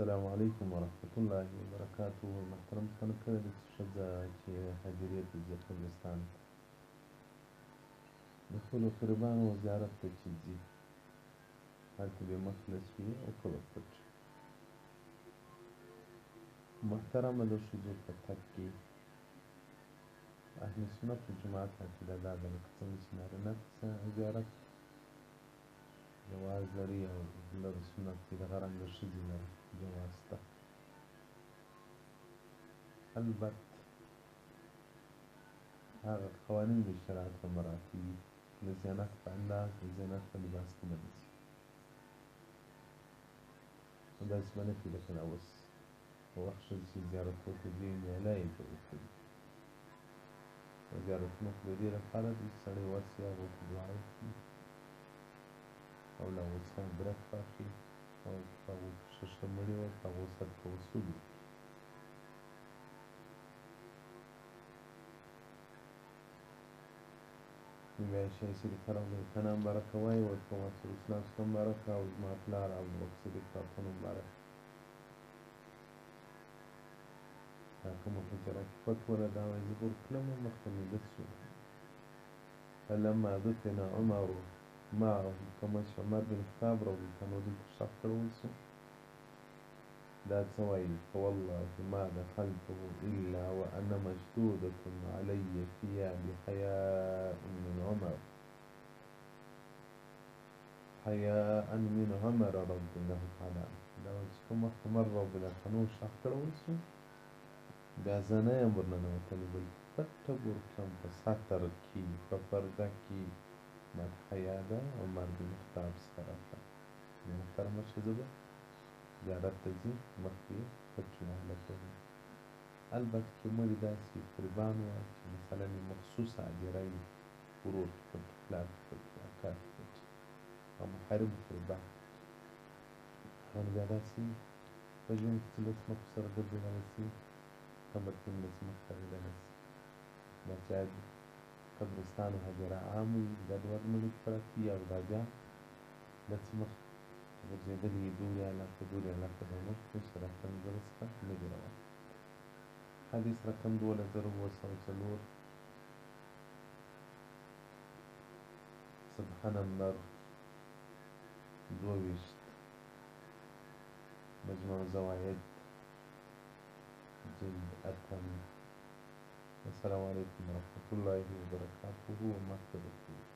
السلام علیکم ورحمة الله وبرکاته. محترم څنګه کړی د ښځه چې هدیرې ته ځي قبرستان ته د خپلو قربانو زیارت ته چې ځي هلته به مخلص وي او قبر پټ وي. محترمه د ښځو په تګ کې اهل سنت جماعت عقیده دا ده لکه څنګه چې نارینه زیارت جواز لري او لږ سنت دي دغه رنګه ښځې لري جواز شته. البته هغه قوانین د شریعت په مراعات وي د زینت په انداز د زینت په لباس کې به نه ځي نو داسې به نه کوي لکه دا اوس په وخت ښځې چې زیارتونو ته ځي میله یې جوړ کړي زیارتونه خو د دې لپاره دي چې سړی ورسي هغو ته دعا وکړي او له هغو څخه عبرت واخلي او په هغو کې ښه ښه مړي وي په هغو سره توسل وکړي. بیا عایشه صدیقه رضی الله عنها مبارکه وایي ورته محمد صلی الله علیه وسلم مبارکه او زما پلار ابوبکر صدیق راته مبارک دا کومه حجره کې پټ وله دا وایي زه به ورتلم مخته مې ډک شو فلما دفن عمر معه کومه چې عمر بن خطاب رضی الله عنه دلته ښخ کړل شو دا څه وایي فوالله ما دخلته الا وانا مشدودة علي ثيابي حياء من عمر حياء من عمر رضي الله تعالی عنه دا وایي چې کوم وخت عمر رضی الله عنه ښخ کړل شو بیا زه نه یم ورننوتلی بلکې پټه ورتلم په ستر کې په پرده کې ماته حیا ده عمر بن خطاب څخه راتله محترمه ښځه ده زیارت ته ځي مخکې یې پټ وي حالت لري. البته چې مړي داسې قربان وه چې مثلا یې مخصوصه هدیره وي ورور کې پټ پلار کې پټ اکا کې پټ او محرم قربان هغه نو بیا داسې په ژوند کې چې له ځمکو سره ګرځېدلی شي قبر کې هم له ځمکو تاوېدلی شي دا چې قبرستان او هدیره عام وي ګډوډ مړي پراته وي او دا بیا له ځمکو ګرځېدلي وي دورې علاقه د عمر چې د اتم زره څخه نه دي روان. حدیث رقم 12704 سبحان نمبر 22 مجموع زواید جلد اتم. السلام علیکم ورحمة الله وبرکاته ومغفرته.